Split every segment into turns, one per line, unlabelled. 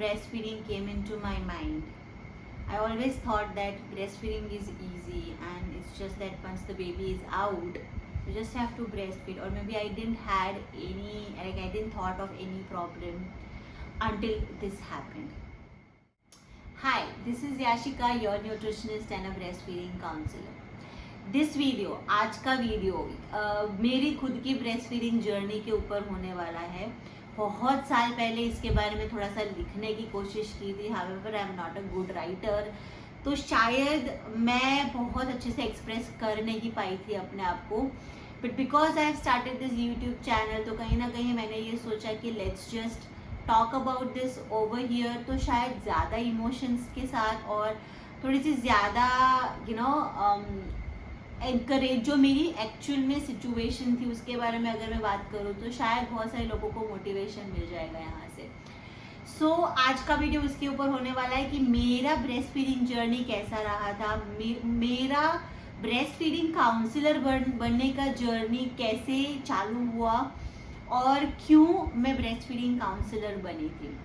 breastfeeding came into my mind. I always thought that breastfeeding is easy and it's just that once the baby is out, you just have to breastfeed. Or maybe I didn't had any, like I didn't thought of any problem until this happened. Hi, this is Yashika, your nutritionist and a breastfeeding counselor. This video, आज का video मेरी खुद की breast feeding journey के ऊपर होने वाला है। बहुत साल पहले इसके बारे में थोड़ा सा लिखने की कोशिश की थी, however I am not a good writer, तो शायद मैं बहुत अच्छे से एक्सप्रेस कर नहीं पाई थी अपने आप को। But because I have started this YouTube channel, तो कहीं ना कहीं मैंने ये सोचा कि let's just talk about this over here, तो शायद ज़्यादा इमोशंस के साथ और थोड़ी सी ज़्यादा एनकरेज, जो मेरी एक्चुअल में सिचुएशन थी उसके बारे में अगर मैं बात करूँ तो शायद बहुत सारे लोगों को मोटिवेशन मिल जाएगा यहाँ से। सो आज का वीडियो उसके ऊपर होने वाला है कि मेरा ब्रेस्ट फीडिंग जर्नी कैसा रहा था, मेरा ब्रेस्ट फीडिंग काउंसलर बनने का जर्नी कैसे चालू हुआ और क्यों मैं ब्रेस्ट फीडिंग काउंसलर बनी थी।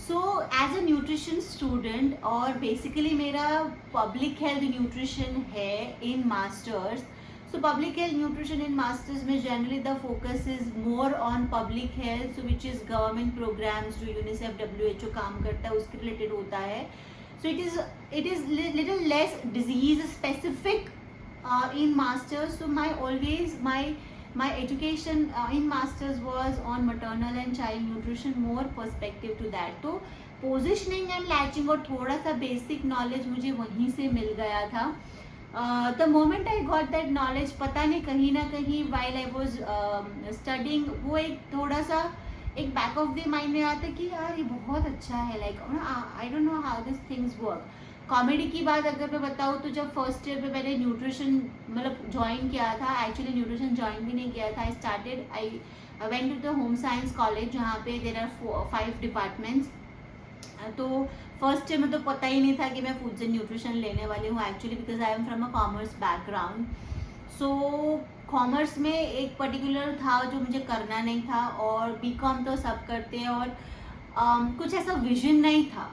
So as a nutrition student, और बेसिकली मेरा पब्लिक हेल्थ न्यूट्रिशन है in masters. So public health nutrition in masters में generally the focus is more on public health, which is government programmes जो UNICEF WHO काम करता है उसके related होता है। So it is little less disease specific in masters. So my education in masters was on maternal and child nutrition, more perspective to that. तो positioning and latching और थोड़ा सा basic knowledge मुझे वहीं से मिल गया था। The moment I got that knowledge, पता नहीं कहीं ना कहीं while I was studying, वो एक थोड़ा सा एक back of the mind में आता कि यार ये बहुत अच्छा है, like I don't know how these things work. Comedy की बात अगर मैं बताऊँ तो जब फर्स्ट ईयर में मैंने न्यूट्रिशन मतलब ज्वाइन किया था, एक्चुअली न्यूट्रिशन ज्वाइन भी नहीं किया था, I went to the home science college जहाँ पे देर आर 5 डिपार्टमेंट्स। तो फर्स्ट ईयर में तो पता ही नहीं था कि मैं फूड्स एंड न्यूट्रिशन लेने वाली हूँ, actually because I am from a commerce background. So commerce में एक पर्टिकुलर था जो मुझे करना नहीं था, और बीकॉम तो सब करते हैं, और कुछ ऐसा विजन नहीं था।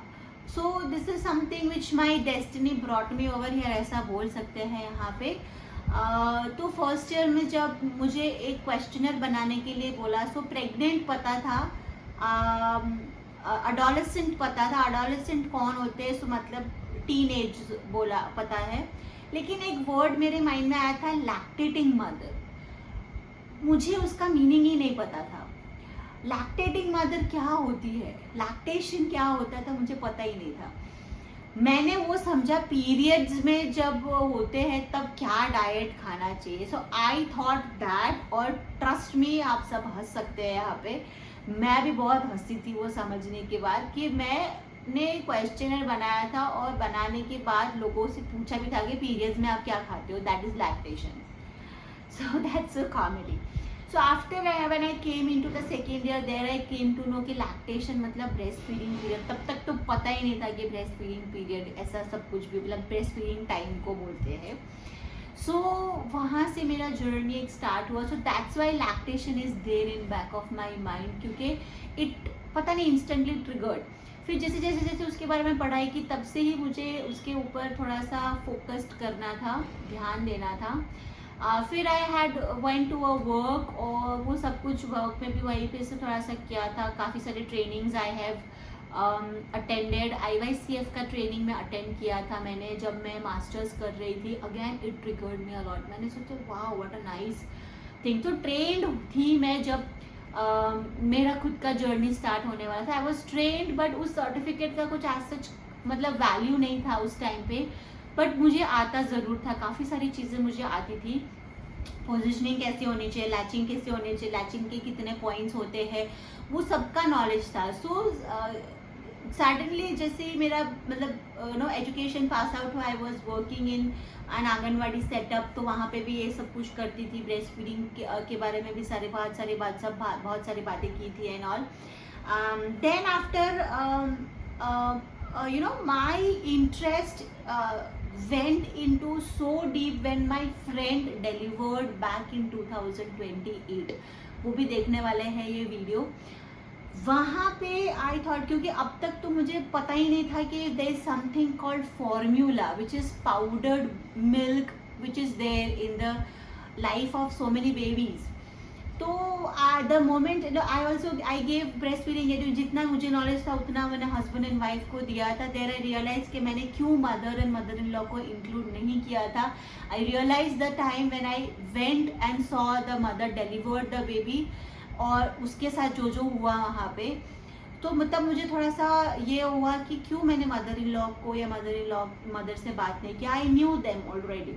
सो this is something which my destiny brought me over here, ऐसा बोल सकते हैं यहाँ पे। तो फर्स्ट ईयर में जब मुझे एक क्वेश्चनर बनाने के लिए बोला, सो प्रेग्नेंट पता था, अडोलेसेंट पता था, अडोलेसेंट कौन होते हैं, सो मतलब टीनेज बोला पता है, लेकिन एक वर्ड मेरे माइंड में आया था लैक्टेटिंग मदर। मुझे उसका मीनिंग ही नहीं पता था। लैक्टेटिंग मदर क्या होती है, लैक्टेशन क्या होता था, मुझे पता ही नहीं था। मैंने वो समझा पीरियड्स में जब होते हैं तब क्या डाइट खाना चाहिए। सो आई थॉट दैट, और ट्रस्ट मी आप सब हंस सकते हैं यहाँ पे, मैं भी बहुत हंसी थी वो समझने के बाद कि मैंने क्वेश्चनर बनाया था और बनाने के बाद लोगों से पूछा भी था कि पीरियड्स में आप क्या खाते हो, that is lactation. So that's a comedy. So after when I came into the second year, there I came to know कि lactation मतलब breast feeding period, तब तक तो पता ही नहीं था कि breast feeding period ऐसा सब कुछ भी, मतलब breast feeding time को बोलते हैं। So वहाँ से मेरा journey एक start हुआ। So that's why lactation is there in back of my mind, क्योंकि it पता नहीं instantly triggered। फिर जैसे जैसे जैसे उसके बारे में पढ़ाई की, तब से ही मुझे उसके ऊपर थोड़ा सा फोकस्ड करना था, ध्यान देना था। फिर I had went to a work, और वो सब कुछ वर्क में भी वहीं पे से थोड़ा सा किया था। काफ़ी सारे trainings I have attended. IYCF का ट्रेनिंग में अटेंड किया था मैंने जब मैं मास्टर्स कर रही थी। Again it triggered me a lot, मैंने सोचा वाह व्हाट अ नाइस थिंग। तो ट्रेंड थी मैं जब मेरा खुद का जर्नी स्टार्ट होने वाला था। आई वॉज ट्रेंड, बट उस सर्टिफिकेट का कुछ एज सच मतलब वैल्यू नहीं था उस टाइम पे, बट मुझे आता ज़रूर था, काफ़ी सारी चीज़ें मुझे आती थी। पोजिशनिंग कैसे होनी चाहिए, लैचिंग कैसे होनी चाहिए, लैचिंग के कितने पॉइंट्स होते हैं, वो सबका नॉलेज था। सो सडनली जैसे ही मेरा मतलब एजुकेशन पास आउट हुआ, I was working in an anganwadi setup, तो वहाँ पे भी ये सब कुछ करती थी, ब्रेस्ट फीडिंग के बारे में भी बहुत सारी बातें की थी and all. Then after my interest went into so deep when my friend delivered back in 2028। वो भी देखने वाले हैं ये वीडियो। वहाँ पे आई थॉट, क्योंकि अब तक तो मुझे पता ही नहीं था कि there is something called formula which is powdered milk which is there in the life of so many babies. तो the moment I also I gave breast feeding, जितना मुझे नॉलेज था उतना मैंने हस्बैंड एंड वाइफ को दिया था. देर आई realise कि मैंने क्यों mother and mother in law को इंक्लूड नहीं किया था. I realise the time when I went and saw the mother delivered the baby, और उसके साथ जो जो हुआ वहाँ पे, तो मतलब मुझे थोड़ा सा ये हुआ कि क्यों मैंने मदर इन लॉ को या मदर से बात नहीं किया. I knew them already.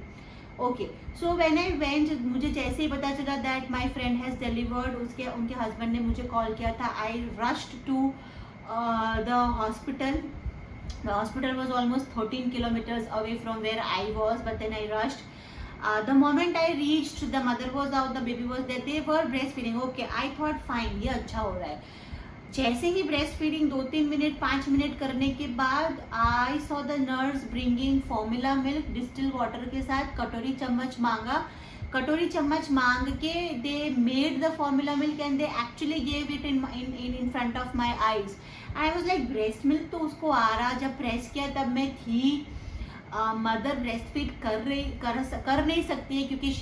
Okay, so when I went, मुझे जैसे ही पता चला that my friend has delivered, उनके हस्बैंड ने मुझे कॉल किया था. I rushed to the hospital. The hospital was almost 13 kilometers away from where I was, but then I rushed. The moment I reached, the mother was out, the baby was there. They were breastfeeding. Okay, I thought fine, ये अच्छा हो रहा है. जैसे ही breast feeding 2-3 minute 5 minute करने के बाद I saw the nurse bringing formula milk distil water के साथ. कटोरी चम्मच मांगा, कटोरी चम्मच मांग के they made the formula milk and they actually gave it in front of my eyes. I was like breast milk तो उसको आ रहा, जब प्रेस किया तब मैं थी. मदर ब्रेस्ट फीड कर नहीं सकती है क्योंकि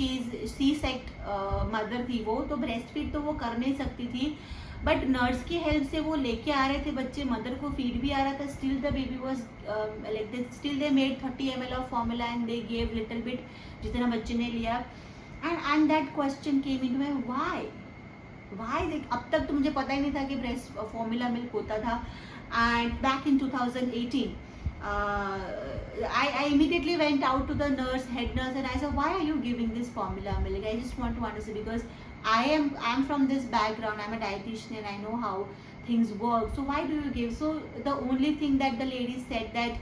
सी सेक्ट मदर थी वो, तो ब्रेस्ट फीड तो वो कर नहीं सकती थी. बट नर्स की हेल्प से वो लेके आ रहे थे बच्चे, मदर को फीड भी आ रहा था. Still the baby was like this, still they made 30 ml of formula and they gave little bit, जितना बच्चे ने लिया. And that question came into my why. अब तक तो मुझे पता ही नहीं था कि ब्रेस्ट फॉर्मूला मिल्क होता था. And back in 2018 I immediately went out to the head nurse, and I said, why are you giving this formula milk? I just want to understand, because I'm from this background. I'm a dietitian and I know how things work. So why do you give? So the only thing that the lady said, that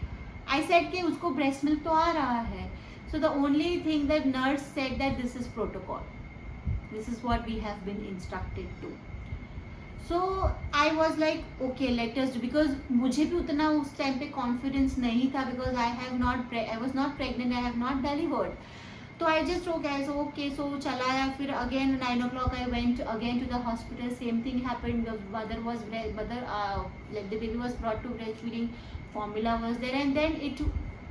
I said कि उसको breast milk तो आ रहा है. So the only thing that nurse said, that this is protocol. This is what we have been instructed to. So I was like, okay, let us do, because मुझे भी उतना उस time पे confidence नहीं था, because I was not pregnant, I have not delivered. तो I just okay, so चला आया. फिर again 9 o'clock I went again to the hospital. Same thing happened. The mother like the baby was brought to breastfeeding. Formula was there, and then it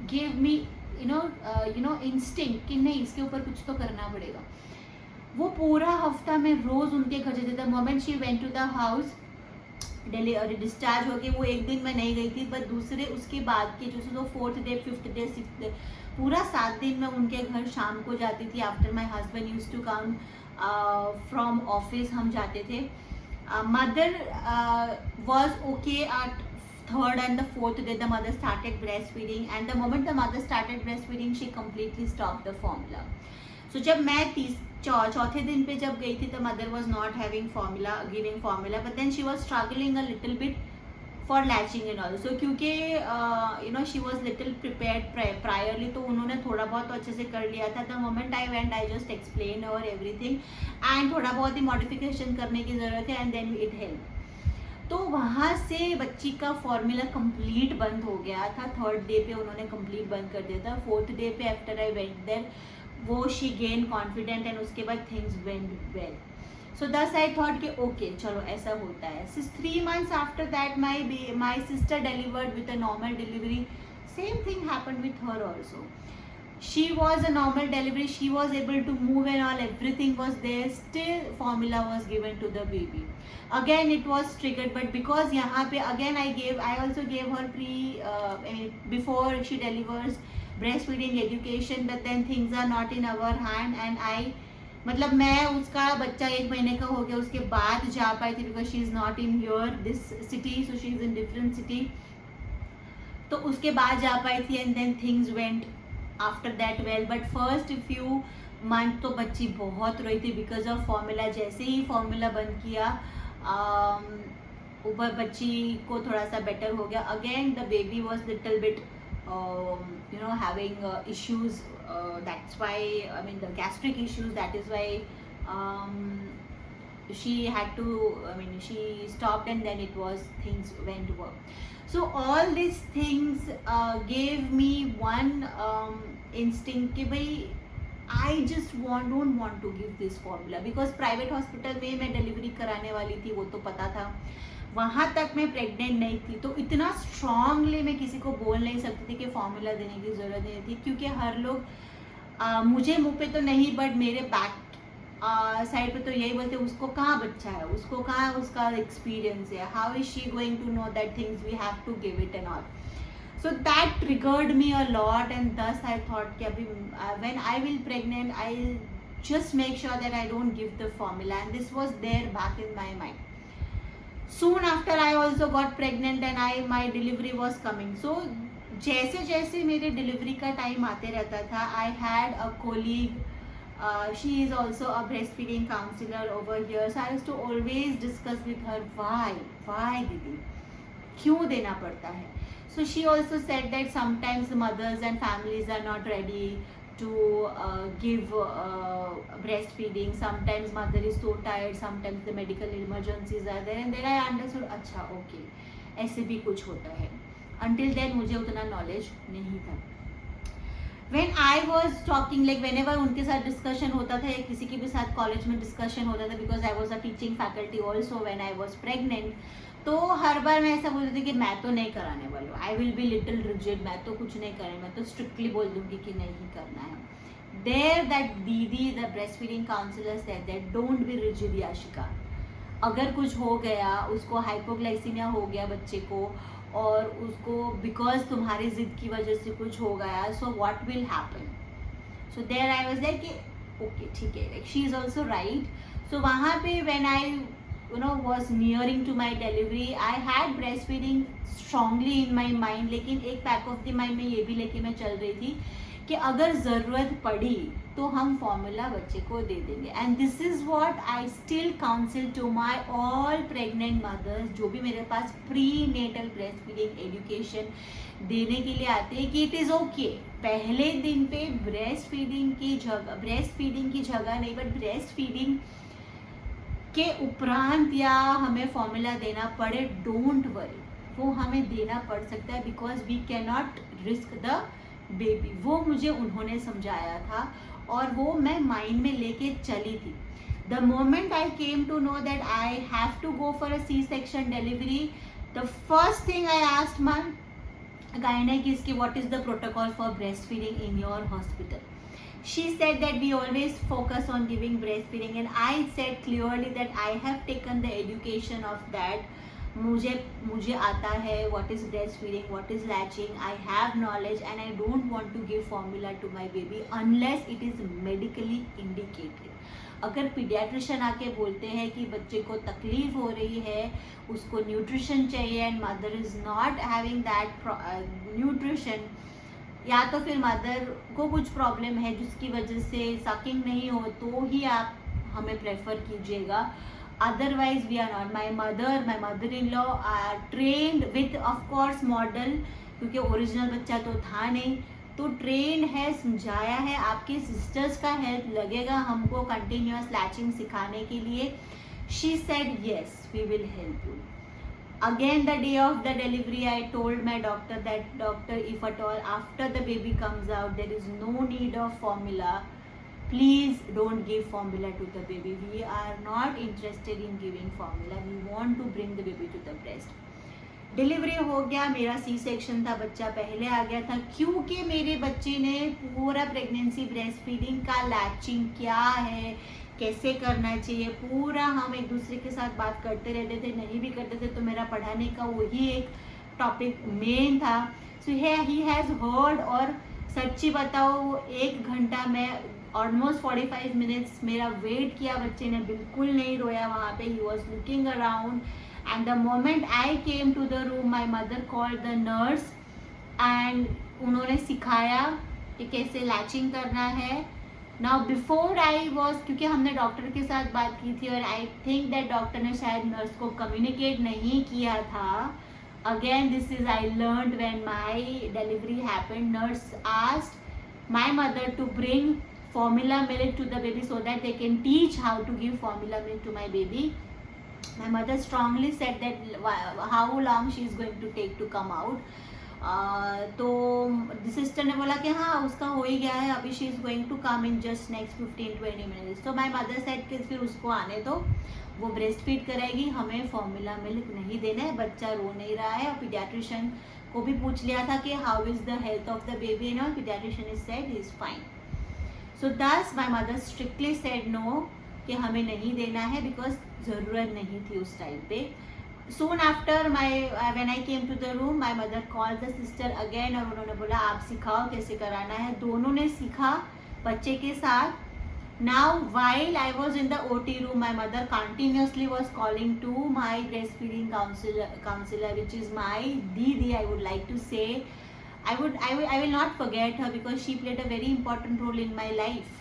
gave me instinct कि नहीं, इसके ऊपर कुछ तो करना पड़ेगा. वो पूरा हफ्ता मैं रोज उनके घर जाती. The moment she went to the house, discharge होके वो एक दिन मैं नहीं गई थी, बट दूसरे उसके बाद के जो 4th day 5th day 6th day, पूरा 7 दिन मैं उनके घर शाम को जाती थी. After my husband use to come from office, हम जाते थे. Mother was okay at 3rd and the 4th day. The mother started breastfeeding, and the moment the mother started breastfeeding, she completely stopped the formula. So जब मैं चौथे दिन पे जब गई थी, तो mother was not having formula, giving formula, but then she was struggling a little bit for latching and all. So क्योंकि she was little prepared priorly, तो उन्होंने थोड़ा बहुत तो अच्छे से कर लिया था. The moment I went, I just explain और एवरीथिंग, एंड थोड़ा बहुत ही मॉडिफिकेशन करने की ज़रूरत है, एंड देन इट हेल्प. तो वहाँ से बच्ची का फॉर्मूला कंप्लीट बंद हो गया था. 3rd डे पे उन्होंने कंप्लीट बंद कर दिया था. 4th डे पे आफ्टर आई वेंट देयर, वो शी गेन कॉन्फिडेंट, एंड उसके बाद थिंग्स वेंट वेल. सो दस आई थॉट कि ओके चलो ऐसा होता है. 3 months after that my sister delivered with a normal delivery. Same thing happened with her also. She was a normal delivery, she was able to move and all, everything was there, still formula was given to the baby. Again it was triggered, but because यहाँ पे again I also gave her before she delivers breastfeeding education, but then things are not in our hand, and मतलब मैं उसका बच्चा 1 महीने का हो गया उसके बाद जा पाई थी, because she is not in here this city, so she is in different city. तो उसके बाद जा पाई थी, and then things went after that well. But first few month तो बच्ची बहुत रोई थी बिकॉज ऑफ फॉर्मूला. जैसे ही फॉर्मूला बंद किया, ऊपर बच्ची को थोड़ा सा बेटर हो गया. Again the baby was little bit having issues, that's why the gastric issues, that is why she had to, she stopped, and then it was, things went work. So all these things gave me one instinct कि भाई I just don't want to give this formula, because private hospital में मैं delivery कराने वाली थी, वो तो पता था. वहाँ तक मैं प्रेग्नेंट नहीं थी, तो इतना स्ट्रांगली मैं किसी को बोल नहीं सकती थी कि फॉर्मूला देने की ज़रूरत नहीं थी, क्योंकि हर लोग मुझे मुंह पे तो नहीं बट मेरे बैक साइड पे तो यही बोलते उसको कहाँ बच्चा है, उसको कहाँ उसका एक्सपीरियंस है, how is she going to know that things we have to give it and all. So that triggered me a lot, and thus I thought कि अभी when I will pregnant I'll just make sure that I don't give the formula, and this was there back in my mind. Soon after I also got pregnant and my delivery was coming. So जैसे जैसे मेरे delivery का time आते रहता था, I had a colleague, she is also a breastfeeding counselor over here, so I used to always discuss with her why दीदी क्यों देना पड़ता है. So she also said that sometimes mothers and families are not ready to give breastfeeding. Sometimes mother is so tired, sometimes the medical emergencies are there, and then I understood अच्छा okay ऐसे भी कुछ होता है. Until then मुझे उतना knowledge नहीं था. When I was talking, like whenever उनके साथ discussion होता था या किसी के भी साथ कॉलेज में discussion होता था, because I was a teaching faculty also when I was pregnant, तो हर बार मैं ऐसा बोलती थी कि मैं तो नहीं कराने वाली हूँ, I will be little rigid, मैं तो कुछ नहीं करें, मैं तो स्ट्रिक्टली बोल दूंगी कि नहीं करना है. देयर दैट दीदी the breast feeding counsellor said that don't be rigid Yashika. अगर कुछ हो गया, उसको हाइपोग्लाइसीमिया हो गया बच्चे को, और उसको बिकॉज तुम्हारी जिद की वजह से कुछ हो गया, so what will happen. So there I was like okay ठीक है, like she is also right. So वहाँ पे when I was nearing to my delivery, I had breastfeeding strongly in my mind, लेकिन एक back of the mind में ये भी लेके मैं चल रही थी कि अगर ज़रूरत पड़ी तो हम फॉर्मूला बच्चे को दे देंगे. And this is what I still counsel to my all pregnant mothers जो भी मेरे पास prenatal breast feeding education देने के लिए आते हैं कि इट इज़ ओके पहले दिन पे ब्रेस्ट फीडिंग की जगह नहीं, बट ब्रेस्ट फीडिंग के उपरांत या हमें फॉर्मूला देना पड़े, डोंट वरी, वो हमें देना पड़ सकता है, because we can not risk the baby. वो मुझे उन्होंने समझाया था और वो मैं माइंड में लेके चली थी. The moment I came to know that I have to go for a C section delivery, the first thing I asked my gynaecologist कि what is the protocol for breast feeding in your hospital. She said that we always focus on giving breastfeeding, and I said clearly that I have taken the education of that. मुझे आता है what is breastfeeding, what is latching. I have knowledge and I don't want to give formula to my baby unless it is medically indicated. अगर paediatrician आके बोलते हैं कि बच्चे को तकलीफ हो रही है, उसको न्यूट्रिशन चाहिए and mother is not having that nutrition, या तो फिर मदर को कुछ प्रॉब्लम है जिसकी वजह से सकिंग नहीं हो, तो ही आप हमें प्रेफर कीजिएगा. Otherwise we are not. My mother in law are trained with of course model, क्योंकि ओरिजिनल बच्चा तो था नहीं, तो ट्रेंड है, समझाया है. आपके सिस्टर्स का हेल्प लगेगा हमको कंटिन्यूअस लैचिंग सिखाने के लिए. She said yes we will help you. Again the day of the delivery I told my doctor that doctor, if at all after the baby comes out there is no need of formula, please don't give formula to the baby. We are not interested in giving formula, we want to bring the baby to the breast. Delivery हो गया, मेरा C section था, बच्चा पहले आ गया था, क्योंकि मेरे बच्चे ने पूरा प्रेगनेंसी ब्रेस्ट फीडिंग का लैचिंग क्या है, कैसे करना चाहिए, पूरा हम एक दूसरे के साथ बात करते रहते थे. नहीं भी करते थे तो मेरा पढ़ाने का वही एक टॉपिक मेन था. सो ही हैज़ हर्ड, और सच्ची बताओ 1 घंटा मैं ऑलमोस्ट 45 मिनट्स मेरा वेट किया, बच्चे ने बिल्कुल नहीं रोया वहाँ पे. He was looking around, and the moment I came to the room my mother called the nurse, and उन्होंने सिखाया कि कैसे लैचिंग करना है. नाउ बिफोर आई वॉज, क्योंकि हमने डॉक्टर के साथ बात की थी और आई थिंक दैट डॉक्टर ने शायद नर्स को कम्युनिकेट नहीं किया था. Again this is I learned when my delivery happened. Nurse asked my mother to bring formula milk to the baby so that they can teach how to give formula milk to my baby. My mother strongly said that how long she is going to take to come out. तो sister ने बोला कि हाँ उसका हो ही गया है, अभी she is going to come in just next 15-20 minutes. तो माई मदर सेड कि फिर उसको आने दो, वो ब्रेस्ट फीड कराएगी, हमें फॉर्मूला मिल्क नहीं देना है, बच्चा रो नहीं रहा है। और पीडियाट्रिशियन को भी पूछ लिया था कि how is the health of the baby and all, paediatrician is said he is fine. So this my mother strictly said no कि हमें नहीं देना है, बिकॉज ज़रूरत नहीं थी उस टाइम पे। Soon after when I came to the room, my mother called the sister again और उन्होंने बोला आप सिखाओ कैसे कराना है। दोनों ने सीखा बच्चे के साथ। Now while I was in the OT room, my mother continuously was calling to my breastfeeding counselor, which is my Didi, I would like to say. I will not forget her because she played a very important role in my life.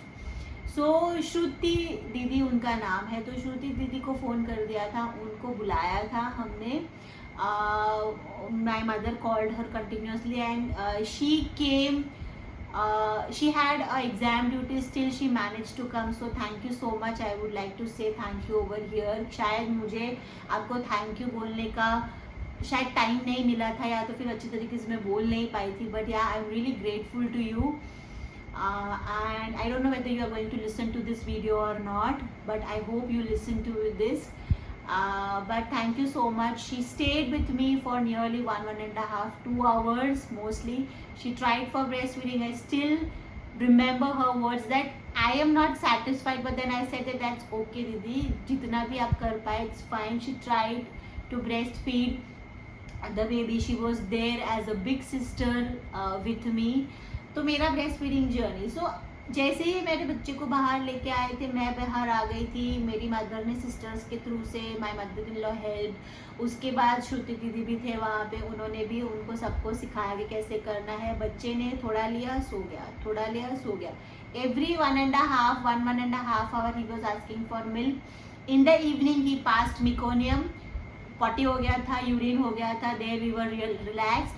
सो श्रुति दीदी उनका नाम है। तो श्रुति दीदी को phone कर दिया था, उनको बुलाया था हमने। My mother called her continuously and she came. She had a exam duty, still she manage to come. So thank you so much, I would like to say thank you over here. शायद मुझे आपको thank you बोलने का शायद time नहीं मिला था, या तो फिर अच्छी तरीके से मैं बोल नहीं पाई थी, but yeah I am really grateful to you. And I don't know whether you are going to listen to this video or not, but I hope you listen to this. But thank you so much. She stayed with me for nearly 1.5 to 2 hours mostly. She tried for breastfeeding. I still remember her words that I am not satisfied, but then I said that that's okay दीदी, जितना भी आप कर पाए it's fine. She tried to breastfeed the baby. She was there as a big sister with me. तो मेरा breast feeding journey, सो जैसे ही मेरे बच्चे को बाहर लेके आए थे, मैं बाहर आ गई थी। मेरी मदर ने सिस्टर्स के थ्रू से, my mother in law help. उसके बाद श्रुति दीदी भी थे वहाँ पे, उन्होंने भी उनको सबको सिखाया कि कैसे करना है। बच्चे ने थोड़ा लिया सो गया, थोड़ा लिया सो गया। Every 1.5 hour he was asking for milk. In the evening he past meconium, potty हो गया था, यूरिन हो गया था। देयर वी वर रिलैक्स,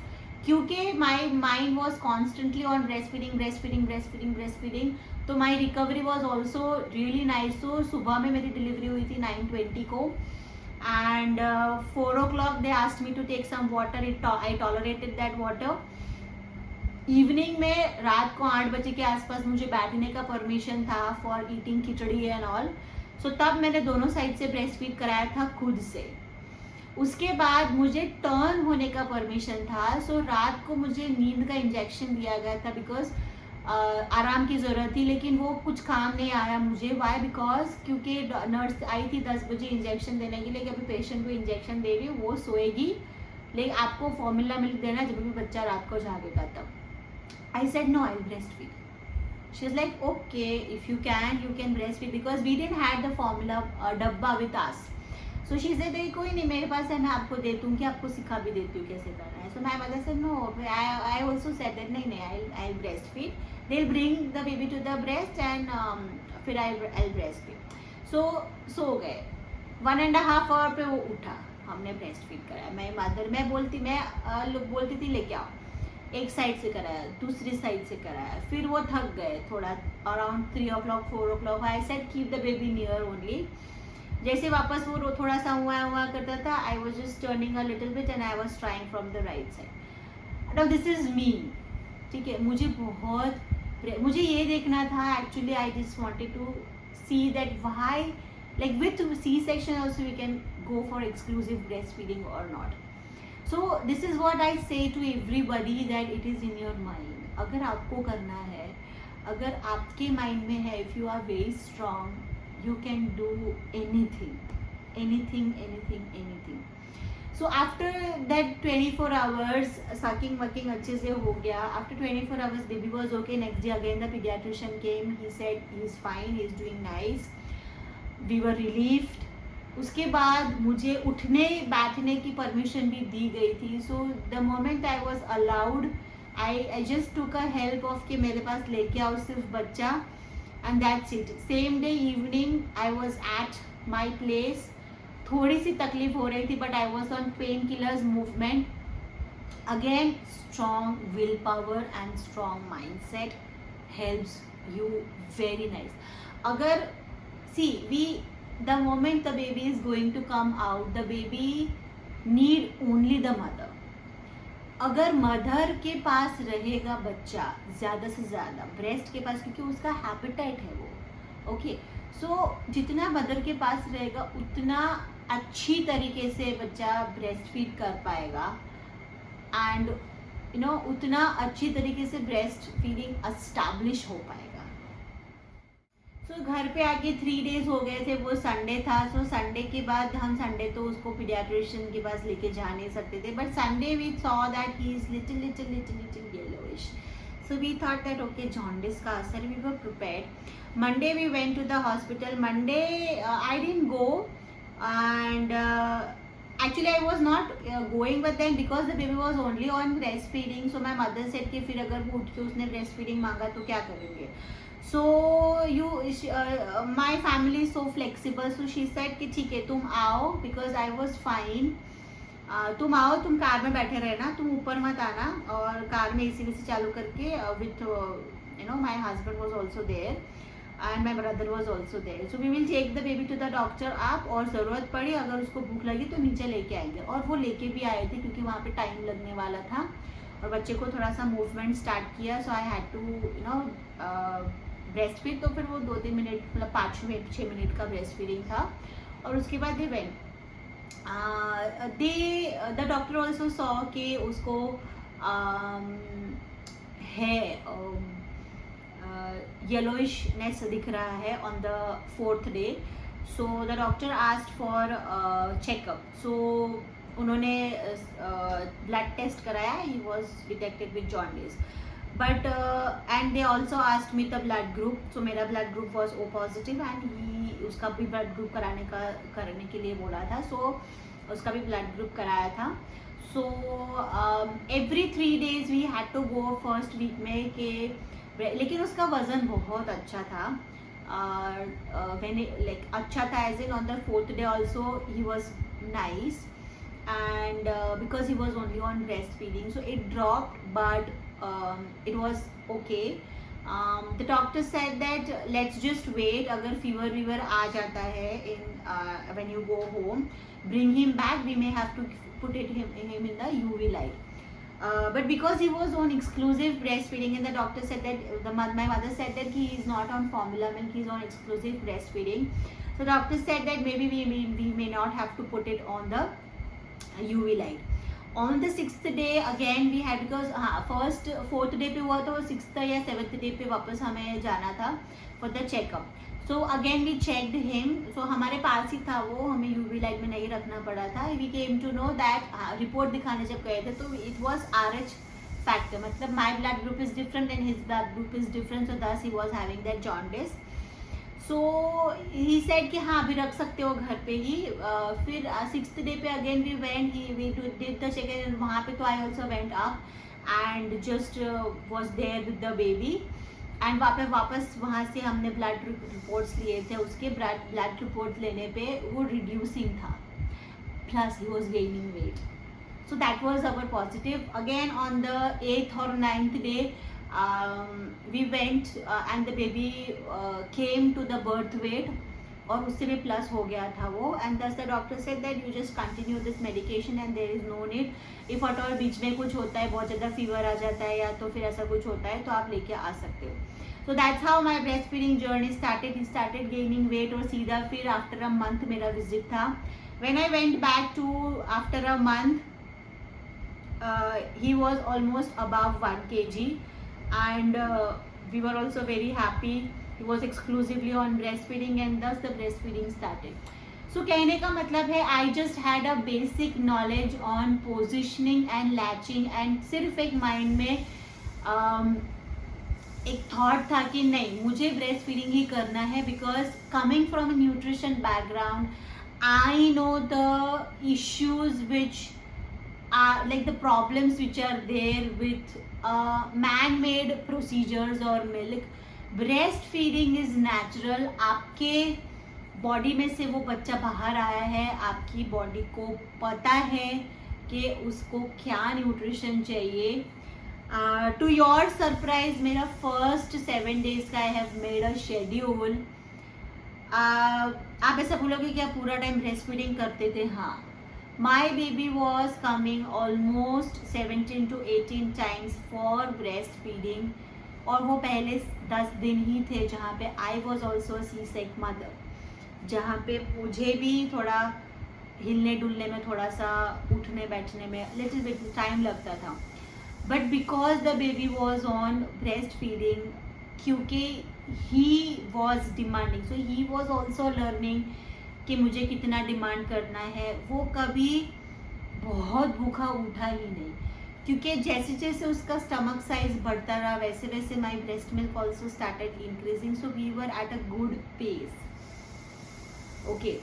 क्योंकि my mind was constantly on breast feeding. तो my recovery was also really nice. तो सुबह में मेरी डिलीवरी हुई थी 9:20 को, and 4 o'clock they asked me to take some water. I tolerated that water. Evening में रात को 8 बजे के आसपास मुझे बैठने का परमिशन था for eating khichdi and all. So तब मैंने दोनों साइड से ब्रेस्ट फीड कराया था खुद से। उसके बाद मुझे टर्न होने का परमिशन था। सो रात को मुझे नींद का इंजेक्शन दिया गया था, बिकॉज आराम की ज़रूरत थी, लेकिन वो कुछ काम नहीं आया मुझे। वाई? बिकॉज क्योंकि नर्स आई थी 10 बजे इंजेक्शन देने के लिए कि अभी पेशेंट को इंजेक्शन दे रही हूँ, वो सोएगी, लेकिन आपको फॉर्मूला मिल्क देना जब भी बच्चा रात को जागेगा तब। I said no, I will breast feed. She is like okay, if you can breast feed, because we didn't had the formula dabba with us. So she said कोई नहीं, मेरे पास है, मैं आपको दे दूँगी, आपको सिखा भी देती हूँ कैसे करना है। So my mother said no, I also said that नहीं, I breast feed, they will bring the baby to the breast and फिर आई ब्रेस्ट फीड। सो गए। 1.5 hour पे वो उठा, हमने ब्रेस्ट फीड कराया। मैं बोलती थी लेके आओ, एक साइड से कराया, दूसरी साइड से कराया। फिर वो थक गए थोड़ा, around 3 o'clock 4 o'clock। I said keep the baby near only. जैसे वापस वो थोड़ा सा हुआ करता था, I was just turning a little bit and I was trying from the right side. Now this is me, ठीक है। मुझे ये देखना था actually. I just wanted to see that why, like with C-section also we can go for exclusive breast feeding और not. So this is what I say to everybody, that it is in your mind. अगर आपको करना है, अगर आपके mind में है, if you are very strong, you can do anything. So after that 24 hours sucking mucking अच्छे से हो गया। After 24 hours baby was okay. Next day again the pediatrician came, he said he is fine, he is doing nice. We were relieved. उसके बाद मुझे उठने बैठने की परमिशन भी दी गई थी। So the moment I was allowed, I just took a help of कि मेरे पास लेके आओ सिर्फ बच्चा, and that's it. Same day evening I was at my place. थोड़ी सी तकलीफ हो रही थी, but I was on painkillers, movement. Again, strong willpower and strong mindset helps you very nice. अगर the moment the baby is going to come out, the baby need only the mother. अगर mother के पास रहेगा बच्चा ज़्यादा से ज़्यादा breast के पास, क्योंकि उसका हैबिटेट है वो, ओके, सो जितना मदर के पास रहेगा उतना अच्छी तरीके से बच्चा ब्रेस्ट फीड कर पाएगा, एंड उतना अच्छी तरीके से ब्रेस्ट फीडिंग एस्टैब्लिश हो पाएगा। सो घर पे आके 3 डेज हो गए थे, वो संडे था, सो संडे के बाद हम संडे तो उसको पीडियाट्रिशियन के पास लेके जा नहीं सकते थे, but Sunday we saw that he is little yellowish, so we thought that okay jaundice का असर, we were prepared. Monday we went to the hospital, Monday I didn't go, and actually I was not going with them because the baby was only on breastfeeding, so my mother said कि फिर अगर वो उठ के उसने breastfeeding मांगा तो क्या करेंगे, so my family is so flexible, so she said कि ठीक है तुम आओ, because I was fine, तुम आओ, तुम कार में बैठे रहना, तुम ऊपर मत आना, और कार में AC वैसे चालू करके with my husband was also there and my brother was also there, so we will take the baby to the doctor आप, और ज़रूरत पड़ी अगर उसको भूख लगी तो नीचे लेके आएंगे, और वो लेके भी आए थे क्योंकि वहाँ पे टाइम लगने वाला था और बच्चे को थोड़ा सा मूवमेंट स्टार्ट किया, so I had to breast feed, तो फिर वो 2-3 मिनट मतलब 5-6 मिनट का ब्रेस्ट फीडिंग था, और उसके बाद they went, the doctor also saw कि उसको है येलोइशनेस दिख रहा है on the 4th day, so the doctor asked for checkup, so उन्होंने ब्लड टेस्ट कराया, he was detected with jaundice, but and they also asked me the blood group, so मेरा blood group was O positive, and he उसका भी blood group करने के लिए बोला था, सो उसका भी ब्लड ग्रुप कराया था, so every 3 days we had to go first week में के, लेकिन उसका वजन बहुत अच्छा था, अच्छा था as in on the 4th day also he was nice, and because he was only on breastfeeding, so it dropped, but it was okay. The doctor said that let's just wait, agar fever aa jata hai in when you go home, bring him back, we may have to put him in the UV light, but because he was on exclusive breastfeeding, and the doctor said that my mother said that he is not on formula milk, he is on exclusive breastfeeding, so doctor said that maybe we may not have to put it on the UV light. On the 6th day again we had, because first 4th day पे हुआ तो 6th या 7th day पे वापस हमें जाना था for the checkup, so again we checked him, so हमारे पास ही था वो, हमें UV light में नहीं रखना पड़ा था, we came to know that report दिखाने जब गए थे तो it was RH factor, मतलब my blood group is different and his blood group is different, so thus he was having that jaundice, so he said कि हाँ अभी रख सकते हो घर पे ही, फिर 6th डे पे again we went, we did the check, वहाँ पे तो I also went up and just was there with the baby, and वापस वहाँ से हमने ब्लड रिपोर्ट्स लिए थे, उसके ब्लड रिपोर्ट लेने पे वो रिड्यूसिंग था, plus he was gaining weight, so that was our positive. Again on the 8th और 9th day we went and the baby came to the birth weight, और उससे भी प्लस हो गया था वो, and thus the doctor said that you just continue this medication and there is no need, if at all बीच में कुछ होता है, बहुत ज़्यादा फीवर आ जाता है या तो फिर ऐसा कुछ होता है तो आप लेके आ सकते हो। So that's how my breastfeeding journey started. He started gaining weight, और सीधा फिर after a month मेरा visit था। When I went back to after a month, he was almost above 1 kg. And we were also very happy. He was exclusively on breastfeeding and thus the breastfeeding started. So कहने का मतलब है I just had a basic knowledge on positioning and latching, and सिर्फ एक mind में एक thought था कि नहीं मुझे ब्रेस्ट फीडिंग ही करना है, because coming from a nutrition background I know the issues which are like the problems which are there with man-made procedures or milk. Breastfeeding is natural. आपके बॉडी में से वो बच्चा बाहर आया है, आपकी बॉडी को पता है कि उसको क्या न्यूट्रिशन चाहिए। टू योर सरप्राइज मेरा फर्स्ट 7 days का I have made a schedule. आप ऐसा बोलोगे कि आप पूरा टाइम ब्रेस्ट फीडिंग करते थे? हाँ, My baby was coming almost 17 to 18 times for breastfeeding, और वो पहले 10 दिन ही थे जहाँ पे I was also C sec mother, जहाँ पे मुझे भी थोड़ा हिलने डुलने में, थोड़ा सा उठने बैठने में लिटिल बिट टाइम लगता था. But because the baby was on breast feeding, क्योंकि he was demanding, so he was also learning कि मुझे कितना डिमांड करना है. वो कभी बहुत भूखा उठा ही नहीं, क्योंकि जैसे जैसे उसका स्टमक साइज बढ़ता रहा वैसे वैसे my breast milk also started increasing. So we were at a good pace. Okay,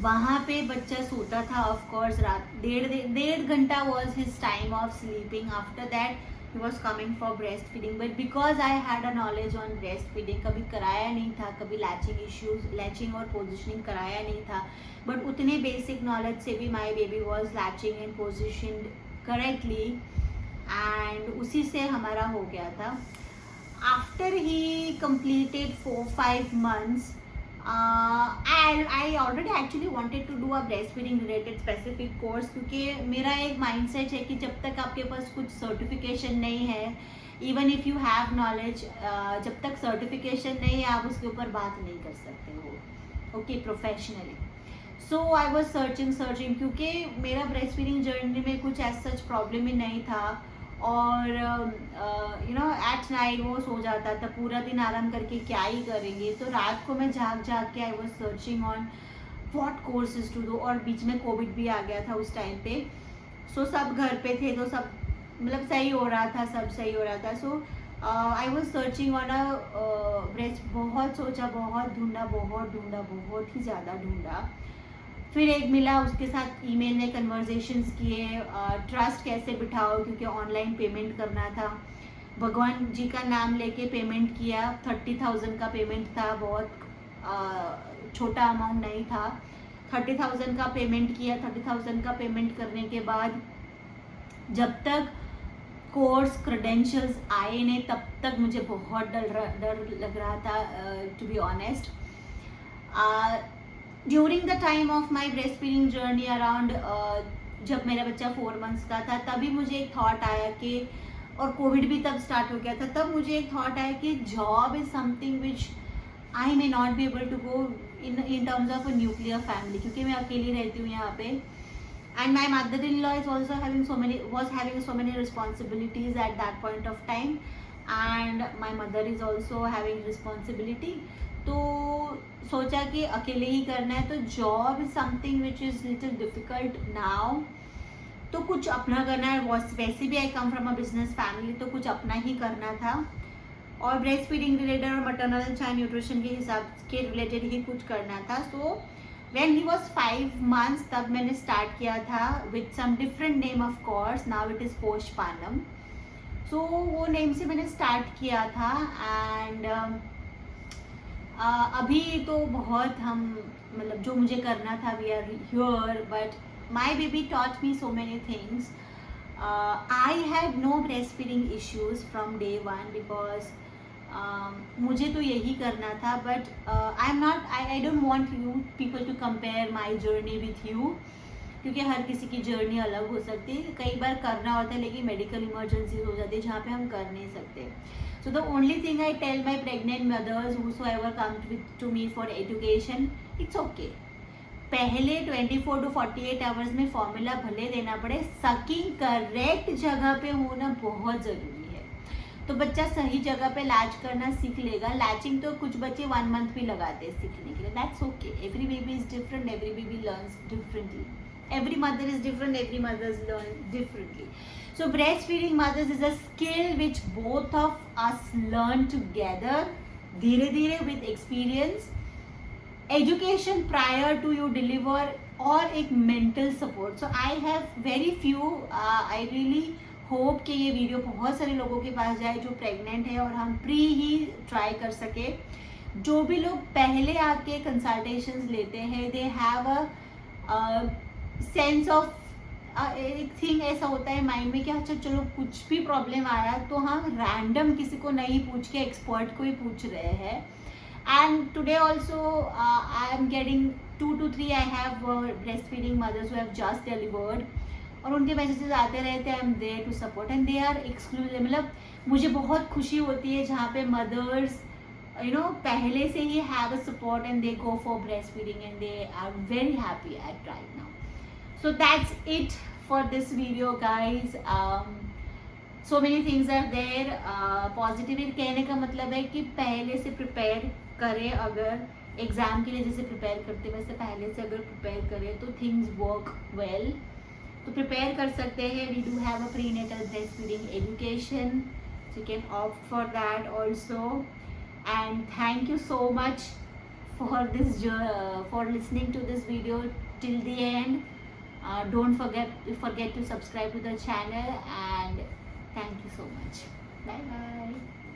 वहाँ पे बच्चा सोता था ऑफ कोर्स. रात 1.5 घंटा was his time of sleeping. After that he was coming for breastfeeding, but because I had a knowledge on breastfeeding, कभी कराया नहीं था, कभी लैचिंग इश्यूज, लैचिंग और पोजिशनिंग कराया नहीं था, बट उतने बेसिक नॉलेज से भी my baby was latching and positioned correctly, and उसी से हमारा हो गया था. After he completed 4-5 months, I already actually wanted to do a breastfeeding related specific course, क्योंकि मेरा एक mindset है कि जब तक आपके पास कुछ certification नहीं है, even if you have knowledge, जब तक certification नहीं है आप उसके ऊपर बात नहीं कर सकते हो, okay, professionally. So I was searching, क्योंकि मेरा breastfeeding journey में कुछ as such problem ही नहीं था, और यू नो एट नाइट वो सो जाता था, पूरा दिन आराम करके क्या ही करेंगे. तो रात को मैं जाग के I was searching on what courses to do, और बीच में कोविड भी आ गया था उस टाइम पे. सो सब घर पे थे तो सब मतलब सही हो रहा था, सब सही हो रहा था. So I was searching on a breast. बहुत सोचा, बहुत ढूंढा, बहुत ही ज़्यादा ढूंढा. फिर एक मिला, उसके साथ ईमेल में कन्वर्जेशंस किए. ट्रस्ट कैसे बिठाओ, क्योंकि ऑनलाइन पेमेंट करना था. भगवान जी का नाम लेके पेमेंट किया. 30,000 का पेमेंट था, बहुत छोटा अमाउंट नहीं था. 30,000 का पेमेंट किया. 30,000 का पेमेंट करने के बाद जब तक कोर्स क्रेडेंशियल्स आए नहीं तब तक मुझे बहुत डर लग रहा था, to be honest. During the time of my breast feeding journey around, जब मेरा बच्चा 4 months का था, तभी मुझे एक थॉट आया कि, और कोविड भी तब स्टार्ट हो गया था, तब मुझे एक थॉट आया कि job is something which I may not be able to go in terms of a nuclear family, क्योंकि मैं अकेली रहती हूँ यहाँ पे. And my mother in law is also having so many responsibilities at that point of time, and my mother is also having responsibility. तो सोचा कि अकेले ही करना है, तो job is something which is little difficult now. तो कुछ अपना करना है. वैसे भी I come from a business family, तो कुछ अपना ही करना था, और ब्रेस्ट फीडिंग रिलेटेड और मटर्नल एंड चाइल्ड न्यूट्रिशन के हिसाब के रिलेटेड ही कुछ करना था. So when he was 5 months, तब मैंने स्टार्ट किया था with some different name of course. Now it is Poshpanam. So वो नेम से मैंने स्टार्ट किया था. एंड अभी तो बहुत हम मतलब जो मुझे करना था, we are here, but my baby taught me so many things. I had no breast feeding issues from day 1, because मुझे तो यही करना था. But I don't want you people to compare my journey with you, क्योंकि हर किसी की journey अलग हो सकती है. कई बार करना होता है, लेकिन मेडिकल इमरजेंसी हो जाती है जहाँ पे हम कर नहीं सकते. So the only thing I tell my pregnant mothers whosoever come to me for education, it's okay. पहले 24 to 48 hours में फॉर्मूला भले देना पड़े, सकिंग करेक्ट जगह पे होना बहुत ज़रूरी है. तो बच्चा सही जगह पे लैच करना सीख लेगा. लैचिंग तो कुछ बच्चे 1 month भी लगाते हैं सीखने के लिए. That's okay. Every baby is different, every baby learns differently. Every mother is different, every mothers learn differently. So breastfeeding mothers is a skill which both of us learn together, धीरे धीरे with experience, education prior to you deliver, और एक mental support. So I have very few, I really hope कि ये video बहुत सारे लोगों के पास जाए जो प्रेग्नेंट है, और हम प्री ही ट्राई कर सके. जो भी लोग पहले आके कंसल्टेशंस लेते हैं, they have a sense of, एक थिंग ऐसा होता है माइंड में कि अच्छा चलो कुछ भी प्रॉब्लम आया तो हम रैंडम किसी को नहीं पूछ के एक्सपर्ट को ही पूछ रहे हैं. And today also I am getting 2 to 3 I have breast feeding mothers who have just delivered, और उनके मैसेजेस आते रहते हैं, I am there to support and they are exclusive. मतलब मुझे बहुत खुशी होती है जहाँ पे मदर्स पहले से ही have a support and they go for breast feeding and they are very happy at right now. So that's it for this video guys. So many things are there. Positive कहने का मतलब है कि पहले से प्रिपेयर करें, अगर exam के लिए जैसे प्रिपेयर करते वैसे पहले से अगर प्रिपेयर करें तो थिंग्स वर्क वेल. तो प्रिपेयर कर सकते हैं. We do have a prenatal breast feeding education, so you can opt for that also. And thank you so much for this for listening to this video till the end. Don't forget to subscribe to the channel, and thank you so much. Bye bye.